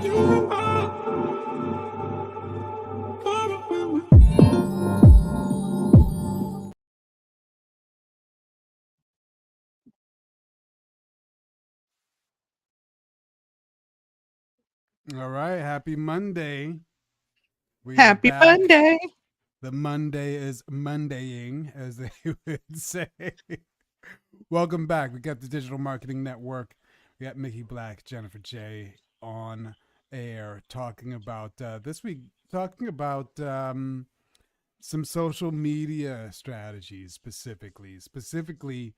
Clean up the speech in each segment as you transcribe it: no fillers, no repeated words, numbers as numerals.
All right, happy Monday. We are Happy back. Monday. The Monday is Mondaying, as they would say. Welcome back. We got the Digital Marketing Network. We got Mickey Black, Jennifer J on air talking about this week, talking about some social media strategies specifically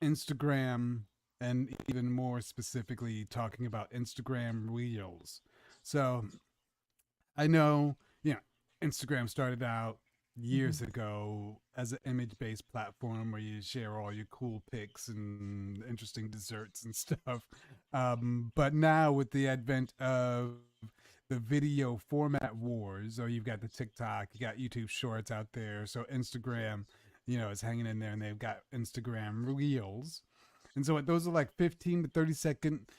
Instagram, and even more specifically, talking about Instagram Reels. So I know, Instagram started out years Mhm. ago as an image based platform where you share all your cool pics and interesting desserts and stuff. But now, with the advent of the video format wars, or you've got the TikTok, you got YouTube Shorts out there. So Instagram, is hanging in there, and they've got Instagram Reels. And so those are like 15 to 30-second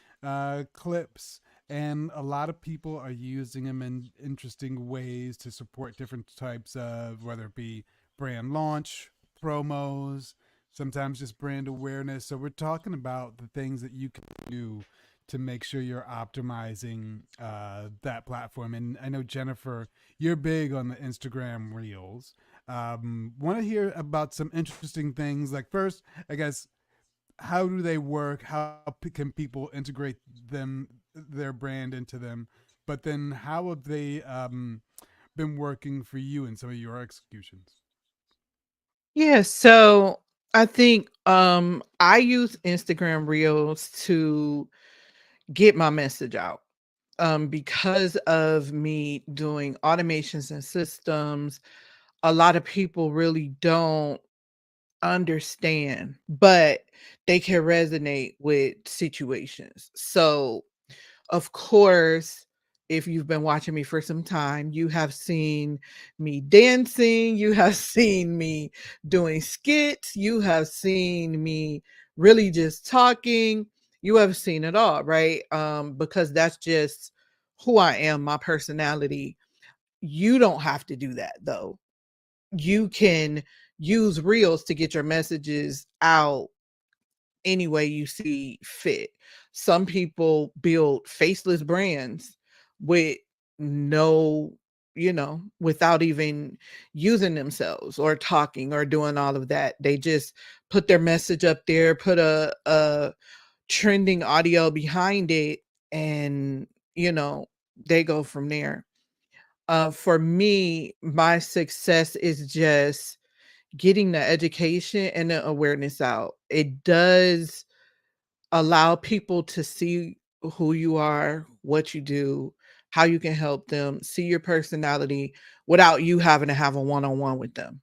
clips, and a lot of people are using them in interesting ways to support different types of, whether it be brand launch, promos, sometimes just brand awareness. So we're talking about the things that you can do to make sure you're optimizing that platform. And I know, Jennifer, you're big on the Instagram Reels. Want to hear about some interesting things. Like, first, I guess, how do they work? How can people integrate their brand into them? But then, how have they been working for you in some of your executions? Yeah, so I think I use Instagram Reels to get my message out. Because of me doing automations and systems, a lot of people really don't understand, but they can resonate with situations. So of course, if you've been watching me for some time, you have seen me dancing, you have seen me doing skits, you have seen me really just talking. You have seen it all, right? Because that's just who I am, my personality. You don't have to do that though. You can use reels to get your messages out any way you see fit. Some people build faceless brands with no, without even using themselves or talking or doing all of that. They just put their message up there, put a trending audio behind it, and, you know, they go from there. For me, my success is just getting the education and the awareness out. It does allow people to see who you are, what you do, how you can help them, see your personality without you having to have a one-on-one with them.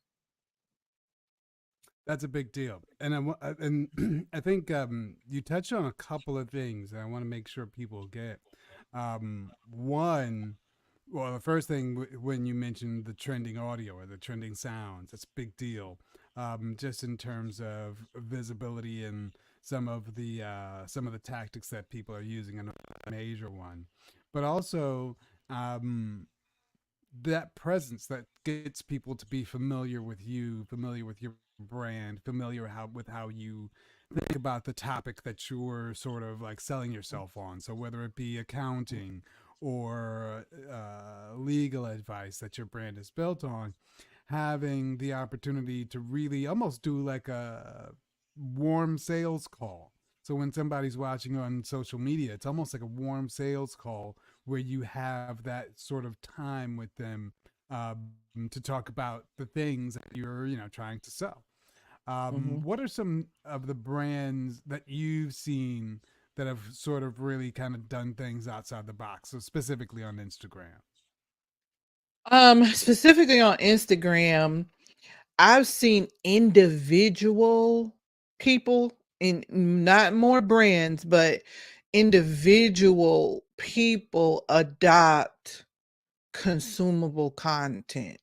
That's a big deal, and and I think you touched on a couple of things that I want to make sure people get. One, well, the first thing, when you mentioned the trending audio or the trending sounds, that's a big deal. Just in terms of visibility and some of the tactics that people are using, and a major one, but also that presence that gets people to be familiar with you, familiar with your brand, familiar with how you think about the topic that you're sort of like selling yourself on. So whether it be accounting or legal advice that your brand is built on, having the opportunity to really almost do like a warm sales call. So when somebody's watching on social media, it's almost like a warm sales call where you have that sort of time with them, to talk about the things that you're, trying to sell. Mhm. What are some of the brands that you've seen that have sort of really kind of done things outside the box? So specifically on Instagram. Specifically on Instagram, I've seen individual people in not more brands, but individual people adopt consumable content,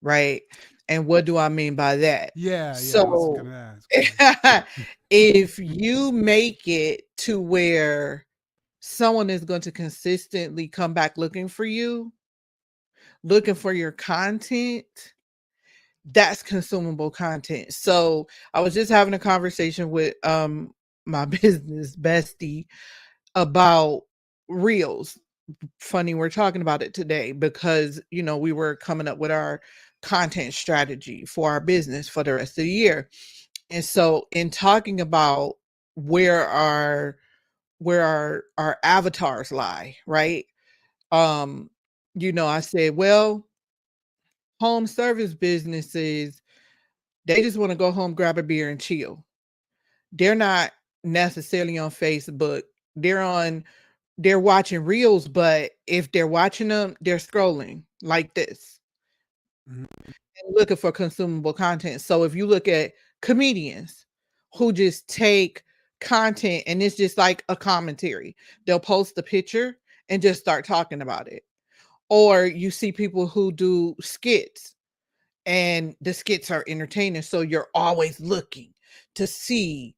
right? And what do I mean by that? Yeah, I was So gonna ask. if you make it to where someone is going to consistently come back looking for you, looking for your content. That's consumable content. So I was just having a conversation with my business bestie about reels. Funny we're talking about it today because we were coming up with our content strategy for our business for the rest of the year. And so in talking about where our our avatars lie, right? I said, well, home service businesses, they just want to go home, grab a beer and chill. They're not necessarily on Facebook. They're watching reels, but if they're watching them, they're scrolling like this Mhm. and looking for consumable content. So if you look at comedians who just take content and it's just like a commentary, they'll post the picture and just start talking about it. Or you see people who do skits and the skits are entertaining. So you're always looking to see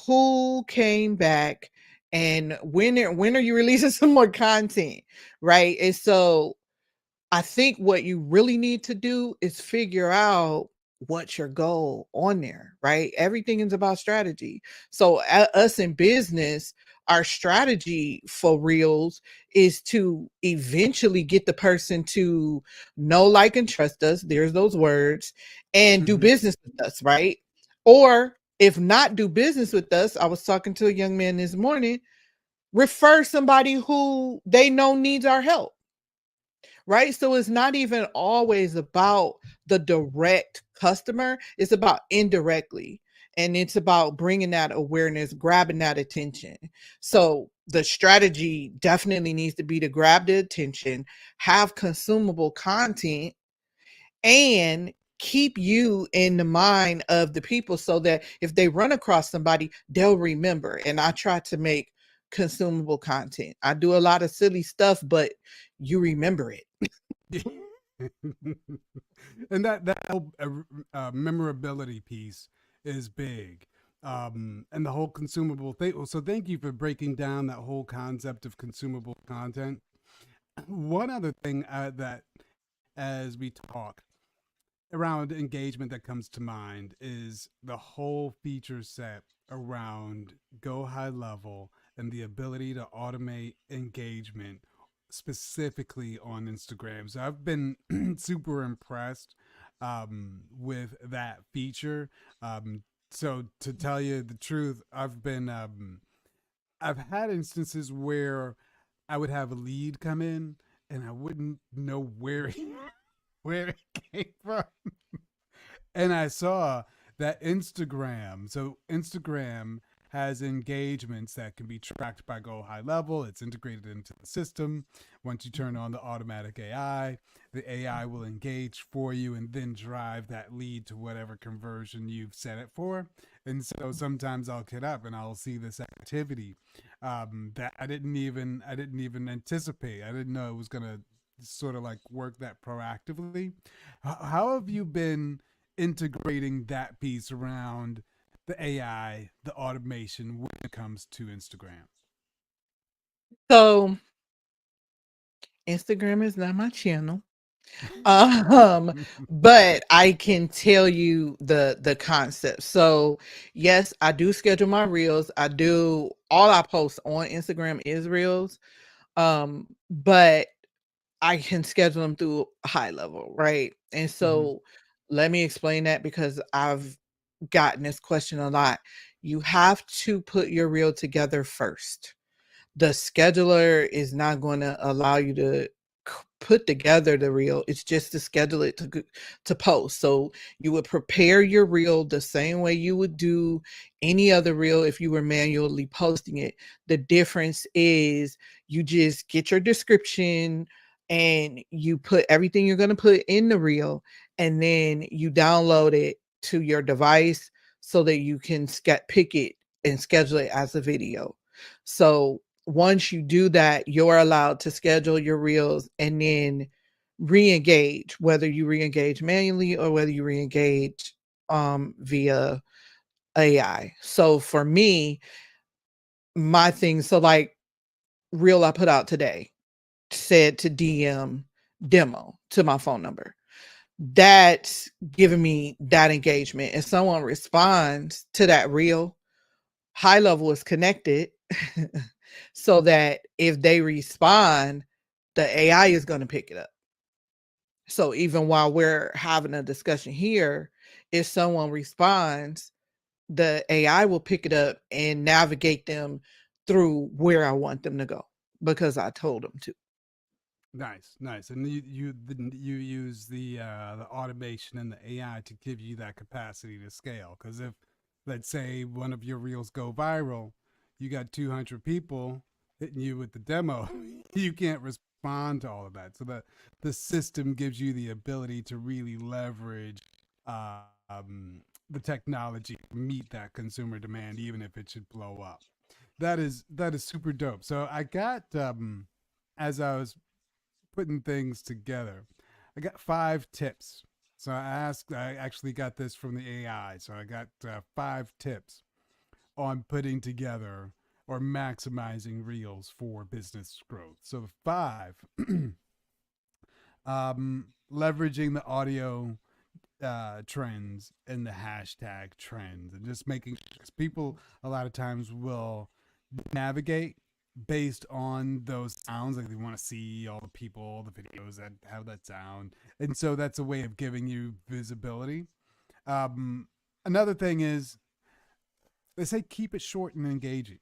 who came back and when are you releasing some more content, right? And so I think what you really need to do is figure out what's your goal on there, right? Everything is about strategy. So us in business, our strategy for reels is to eventually get the person to know, like, and trust us. There's those words, and do Mhm. business with us, right? Or if not do business with us, I was talking to a young man this morning, refer somebody who they know needs our help, right? So it's not even always about the direct customer, it's about indirectly. And it's about bringing that awareness, grabbing that attention. So the strategy definitely needs to be to grab the attention, have consumable content, and keep you in the mind of the people so that if they run across somebody, they'll remember. And I try to make consumable content. I do a lot of silly stuff, but you remember it. And that whole memorability piece is big, and the whole consumable thing. So thank you for breaking down that whole concept of consumable content. One other thing that, as we talk around engagement, that comes to mind is the whole feature set around Go High Level and the ability to automate engagement specifically on Instagram. So I've been super impressed with that feature. So to tell you the truth, I've had instances where I would have a lead come in and I wouldn't know where it came from. And I saw that Instagram has engagements that can be tracked by Go High Level. It's integrated into the system. Once you turn on the automatic AI, the AI will engage for you and then drive that lead to whatever conversion you've set it for. And so sometimes I'll get up and I'll see this activity that I didn't even anticipate. I didn't know it was gonna sort of like work that proactively. How have you been integrating that piece around the AI, the automation when it comes to Instagram? So Instagram is not my channel. Um, but I can tell you the concept. So yes, I do schedule my reels. I do all I post on Instagram is reels. But I can schedule them through High Level, right? And Mhm. so let me explain that because I've gotten this question a lot. You have to put your reel together first. The scheduler is not going to allow you to put together the reel. It's just to schedule it to post. So you would prepare your reel the same way you would do any other reel if you were manually posting it. The difference is you just get your description and you put everything you're going to put in the reel, and then you download it to your device so that you can pick it and schedule it as a video. So once you do that, you're allowed to schedule your reels and then re-engage, whether you re-engage manually or whether you re-engage via AI. So for me, my thing, so like reel I put out today said to DM demo to my phone number. That's giving me that engagement. If someone responds to that reel, High Level is connected so that if they respond, the AI is going to pick it up. So even while we're having a discussion here, if someone responds, the AI will pick it up and navigate them through where I want them to go because I told them to. Nice, nice. And you use the automation and the AI to give you that capacity to scale. Because if, let's say, one of your reels go viral, you got 200 people hitting you with the demo, you can't respond to all of that. So the system gives you the ability to really leverage the technology to meet that consumer demand, even if it should blow up. That is super dope. So I got as I was putting things together, I got 5 tips. So I actually got this from the AI. So I got 5 tips on putting together or maximizing reels for business growth. So the 5, leveraging the audio trends and the hashtag trends, and just making, because people a lot of times will navigate based on those sounds. Like they want to see all the people, the videos that have that sound, and so that's a way of giving you visibility. Another thing is they say keep it short and engaging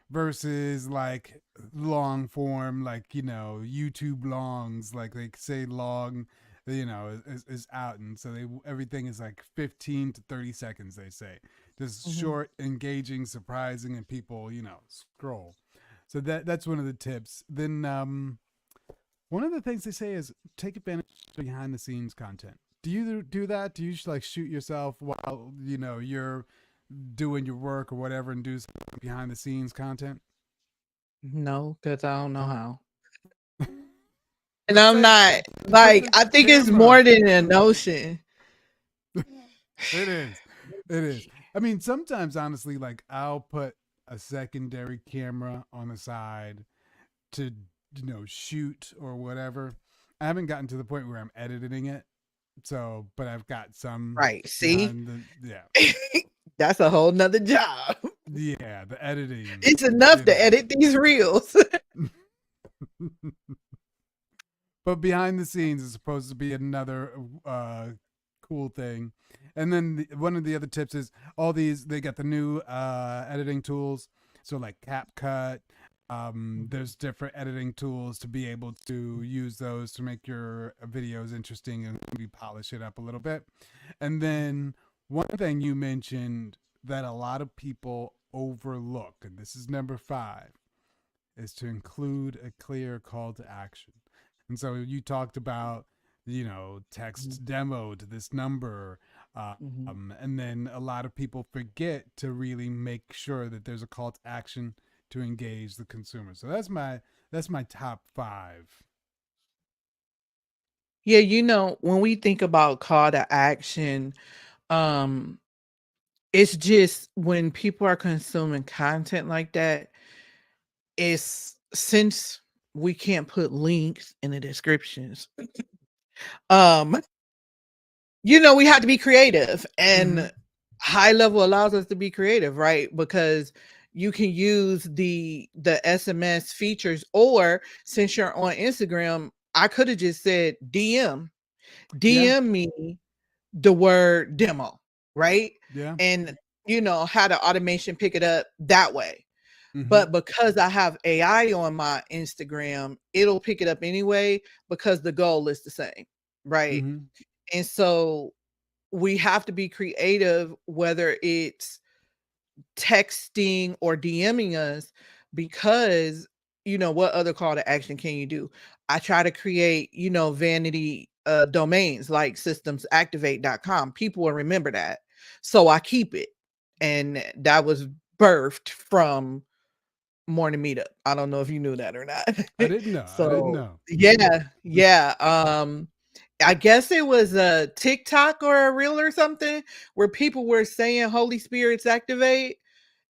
versus like long form, like YouTube longs, like they say long, is out, and so everything is like 15 to 30 seconds. They say just Mhm. short, engaging, surprising, and people scroll. So that's one of the tips. Then one of the things they say is take advantage of behind the scenes content. Do you do that? Do you just like shoot yourself while you're doing your work or whatever, and do some behind the scenes content? No, because I don't know how. And Let's I'm say not put like, the I think it's camera. more than a notion. It is. It is. I mean, sometimes honestly, like I'll put a secondary camera on the side to shoot or whatever. I haven't gotten to the point where I'm editing it, so but I've got some Right. See? behind the That's a whole nother job. the editing, It's enough you to know. edit these reels. But behind the scenes is supposed to be another cool thing. And then one of the other tips is all these, they got the new editing tools. So like CapCut, there's different editing tools to be able to use those to make your videos interesting and maybe polish it up a little bit. And then one thing you mentioned that a lot of people overlook, and this is number 5, is to include a clear call to action. And so you talked about, Mhm, text demo to this number. mhm. And then a lot of people forget to really make sure that there's a call to action to engage the consumer. So that's my top 5. Yeah, when we think about call to action, um, it's just when people are consuming content like that, it's since we can't put links in the descriptions, um, we have to be creative, Mm-hmm. and High Level allows us to be creative, right? Because you can use the SMS features, or since you're on Instagram, I could have just said Yeah. DM me the word demo, right? Yeah. And how the automation pick it up that way. Mm-hmm. But because I have AI on my Instagram, it'll pick it up anyway because the goal is the same, right? Mm-hmm. And so we have to be creative, whether it's texting or DMing us, because what other call to action can you do? I try to create, vanity domains like systemsactivate.com. People will remember that. So I keep it. And that was birthed from Morning Meetup. I don't know if you knew that or not. I didn't know. I didn't So know. yeah, yeah. I guess it was a TikTok or a reel or something where people were saying Holy Spirits activate.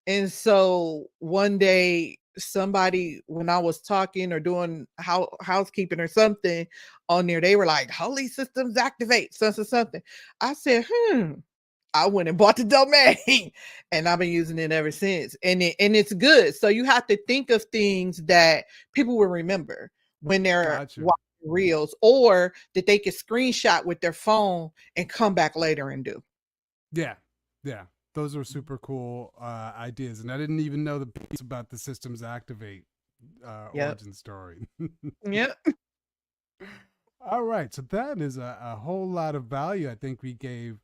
And so one day somebody when I was talking or doing housekeeping or something on there, they were like, "Holy systems activate," something. I said, I went and bought the domain and I've been using it ever since. And it's good. So you have to think of things that people will remember when they're Gotcha. watching reels, or that they can screenshot with their phone and come back later and do. Yeah, yeah. Those are super cool ideas, and I didn't even know the piece about the systems activate Yep. origin story. Yep. All right, so that is a whole lot of value I think we gave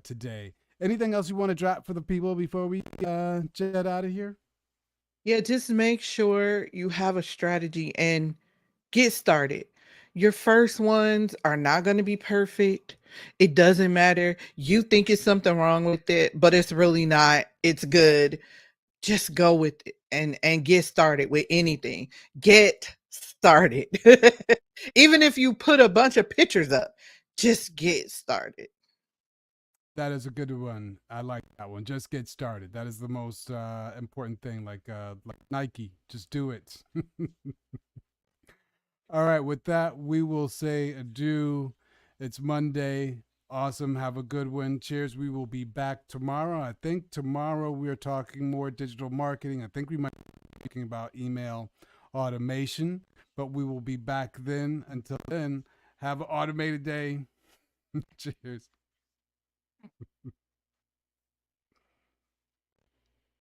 today. Anything else you want to drop for the people before we jet out of here? Yeah, just make sure you have a strategy and get started. Your first ones are not going to be perfect. It doesn't matter. You think it's something wrong with it, but it's really not. It's good. Just go with it and get started with anything. Get started. Even if you put a bunch of pictures up, just get started. That is a good one. I like that one. Just get started. That is the most important thing. Like Nike, just do it. All right, with that, we will say adieu. It's Monday. Awesome. Have a good one. Cheers. We will be back tomorrow. I think tomorrow we are talking more digital marketing. I think we might be talking about email automation, but we will be back then. Until then, have an automated day. Cheers.